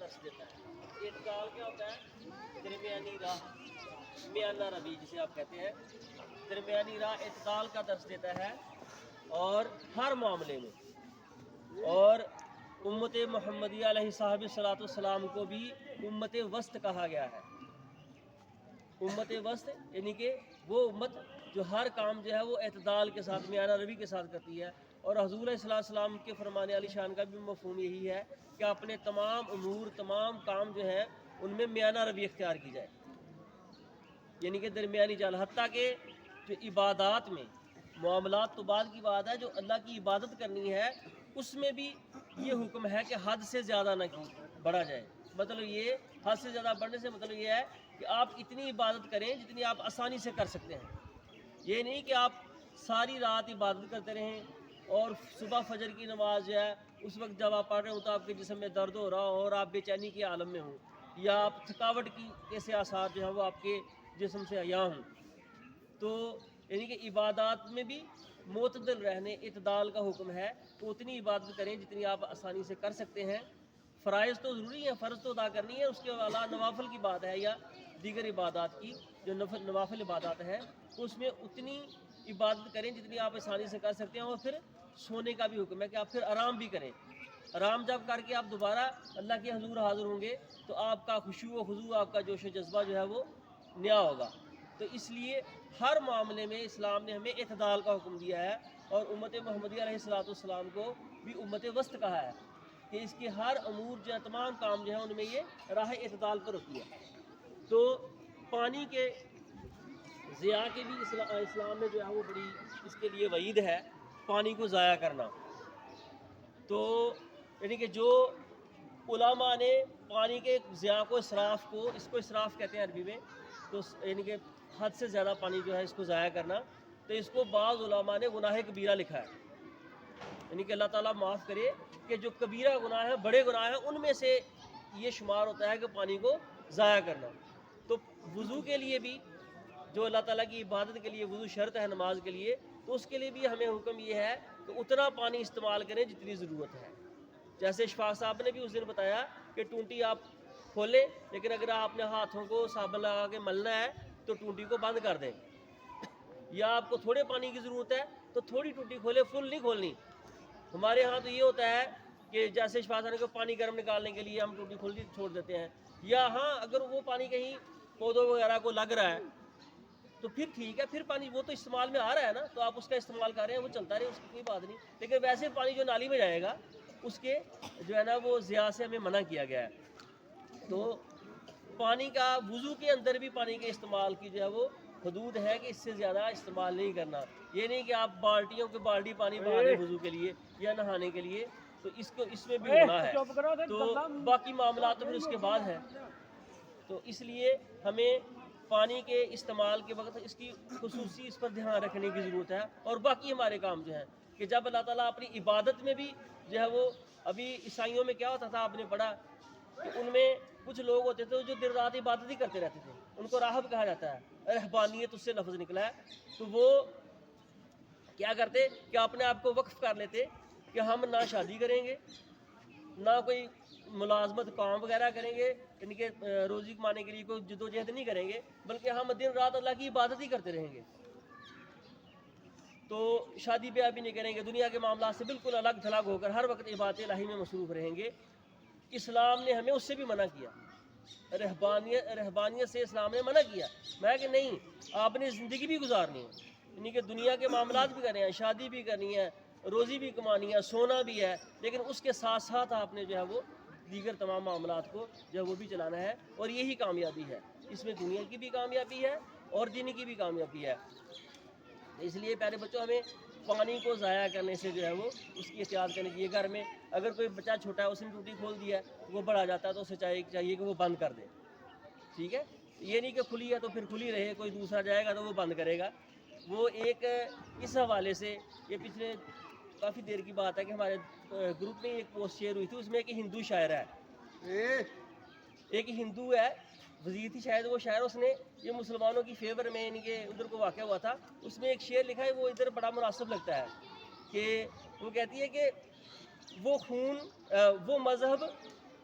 درس دیتا ہے۔ اعتدال کیا ہوتا ہے؟ درمیانی راہ، میانہ روی جسے آپ کہتے ہیں، درمیانی راہ اعتدال کا درس دیتا ہے، اور ہر معاملے میں۔ اور امت محمدیہ علیہ صاحب صلاۃ والسلام کو بھی امت وسط کہا گیا ہے۔ امت وسط یعنی کہ وہ امت جو ہر کام جو ہے وہ اعتدال کے ساتھ، میانہ روی کے ساتھ کرتی ہے۔ اور حضور علیہ السلام کے فرمانے علی شان کا بھی مفہوم یہی ہے کہ اپنے تمام امور، تمام کام جو ہیں ان میں میانہ روی اختیار کی جائے، یعنی کہ درمیانی چال۔ حتیٰ کہ جو عبادات میں، معاملات تو بعد کی بات ہے، جو اللہ کی عبادت کرنی ہے اس میں بھی یہ حکم ہے کہ حد سے زیادہ نہ بڑھا جائے۔ مطلب یہ حد سے زیادہ بڑھنے سے مطلب یہ ہے کہ آپ اتنی عبادت کریں جتنی آپ آسانی سے کر سکتے ہیں۔ یہ نہیں کہ آپ ساری رات عبادت کرتے رہیں اور صبح فجر کی نماز جو ہے اس وقت جب آپ پڑھ رہے ہوں تو آپ کے جسم میں درد ہو رہا ہو اور آپ بے چینی کے عالم میں ہوں، یا آپ تھکاوٹ کی ایسے آثار جو ہیں وہ آپ کے جسم سے عیاں ہوں۔ تو یعنی کہ عبادات میں بھی معتدل رہنے، اعتدال کا حکم ہے، تو اتنی عبادت کریں جتنی آپ آسانی سے کر سکتے ہیں۔ فرائض تو ضروری ہے، فرض تو ادا کرنی ہے، اس کے علاوہ نوافل کی بات ہے یا دیگر عبادات کی، جو نوافل عبادات ہیں اس میں اتنی عبادت کریں جتنی آپ آسانی سے کر سکتے ہیں۔ اور پھر سونے کا بھی حکم ہے کہ آپ پھر آرام بھی کریں۔ آرام جب کر کے آپ دوبارہ اللہ کے حضور حاضر ہوں گے تو آپ کا خشوع و خضوع، آپ کا جوش و جذبہ جو ہے وہ نیا ہوگا۔ تو اس لیے ہر معاملے میں اسلام نے ہمیں اعتدال کا حکم دیا ہے، اور امت محمدیہ علیہ الصلوۃ والسلام کو بھی امت وسط کہا ہے کہ اس کے ہر امور جو ہے، تمام کام جو ہیں ان میں یہ راہ اعتدال پر ہوتی ہے۔ تو پانی کے ضیاء کے بھی اسلام میں جو ہے وہ بڑی اس کے لیے وعید ہے، پانی کو ضائع کرنا۔ تو یعنی کہ جو علماء نے پانی کے ضیاء کو، اسراف کو، اس کو اسراف کہتے ہیں عربی میں، تو یعنی کہ حد سے زیادہ پانی جو ہے اس کو ضائع کرنا، تو اس کو بعض علماء نے گناہ کبیرہ لکھا ہے۔ یعنی کہ اللہ تعالیٰ معاف کرے کہ جو کبیرہ گناہ ہیں، بڑے گناہ ہیں، ان میں سے یہ شمار ہوتا ہے کہ پانی کو ضائع کرنا۔ تو وضو کے لیے بھی، جو اللہ تعالیٰ کی عبادت کے لیے وضو شرط ہے نماز کے لیے، تو اس کے لیے بھی ہمیں حکم یہ ہے کہ اتنا پانی استعمال کریں جتنی ضرورت ہے۔ جیسے اشفاق صاحب نے بھی اس دن بتایا کہ ٹونٹی آپ کھولیں، لیکن اگر آپ نے ہاتھوں کو صابن لگا کے ملنا ہے تو ٹونٹی کو بند کر دیں، یا آپ کو تھوڑے پانی کی ضرورت ہے تو تھوڑی ٹونٹی کھولے، فل نہیں کھولنی۔ ہمارے ہاں تو یہ ہوتا ہے کہ جیسے اشفاق صاحب نے کہا پانی گرم نکالنے کے لیے ہم ٹونٹی کھلی چھوڑ دیتے ہیں، یا ہاں اگر وہ پانی کہیں پودوں وغیرہ کو لگ رہا ہے تو پھر ٹھیک ہے، پھر پانی وہ تو استعمال میں آ رہا ہے نا، تو آپ اس کا استعمال کر رہے ہیں، وہ چلتا رہے، اس کی کوئی بات نہیں۔ لیکن ویسے پانی جو نالی میں جائے گا اس کے جو ہے نا وہ ضیاء سے ہمیں منع کیا گیا ہے۔ تو پانی کا، وضو کے اندر بھی پانی کے استعمال کی جو ہے وہ حدود ہے کہ اس سے زیادہ استعمال نہیں کرنا۔ یہ نہیں کہ آپ بالٹیوں کے بالٹی پانی بہا دیں وضو کے لیے یا نہانے کے لیے، تو اس میں بھی گناہ ہے۔ تو باقی معاملات تو پھر اس کے بعد ہیں۔ تو اس لیے ہمیں پانی کے استعمال کے وقت اس کی خصوصی اس پر دھیان رکھنے کی ضرورت ہے۔ اور باقی ہمارے کام جو ہیں کہ جب اللہ تعالیٰ اپنی عبادت میں بھی جو ہے وہ، ابھی عیسائیوں میں کیا ہوتا تھا آپ نے پڑھا کہ ان میں کچھ لوگ ہوتے تھے جو دن رات عبادت ہی کرتے رہتے تھے، ان کو راہب کہا جاتا ہے، رہبانیت اس سے لفظ نکلا ہے۔ تو وہ کیا کرتے کہ اپنے آپ کو وقف کر لیتے کہ ہم نہ شادی کریں گے، نہ کوئی ملازمت کام وغیرہ کریں گے، یعنی کہ روزی کمانے کے لیے کوئی جدوجہد نہیں کریں گے، بلکہ ہم دن رات اللہ کی عبادت ہی کرتے رہیں گے۔ تو شادی بیاہ بھی نہیں کریں گے، دنیا کے معاملات سے بالکل الگ تھلگ ہو کر ہر وقت عبادت الہی میں مصروف رہیں گے۔ اسلام نے ہمیں اس سے بھی منع کیا، رہبانیت سے اسلام نے منع کیا۔ میں کہ نہیں، آپ نے زندگی بھی گزارنی ہے، یعنی کہ دنیا کے معاملات بھی کرنے ہیں، شادی بھی کرنی ہے، روزی بھی کمانی ہے، سونا بھی ہے، لیکن اس کے ساتھ ساتھ آپ نے جو ہے وہ دیگر تمام معاملات کو جو ہے وہ بھی چلانا ہے، اور یہی کامیابی ہے۔ اس میں دنیا کی بھی کامیابی ہے اور دین کی بھی کامیابی ہے۔ اس لیے پیارے بچوں، ہمیں پانی کو ضائع کرنے سے جو ہے وہ اس کی احتیاط کرنی چاہیے۔ گھر میں اگر کوئی بچہ چھوٹا ہے، اس نے ٹوٹی کھول دیا ہے، وہ بڑا جاتا ہے تو اسے چاہیے کہ وہ بند کر دے، ٹھیک ہے۔ یہ نہیں کہ کھلی ہے تو پھر کھلی رہے، کوئی دوسرا جائے گا تو وہ بند کرے گا۔ وہ ایک اس حوالے سے، یہ پچھلے کافی دیر کی بات ہے کہ ہمارے گروپ میں ایک پوسٹ شیئر ہوئی تھی، اس میں ایک ہندو شاعر ہے، ایک ہندو ہے، وزیر تھی شاید وہ شاعر، اس نے یہ مسلمانوں کی فیور میں، یعنی کہ ادھر کو واقع ہوا تھا، اس میں ایک شعر لکھا ہے، وہ ادھر بڑا مناسب لگتا ہے کہ وہ کہتی ہے کہ وہ مذہب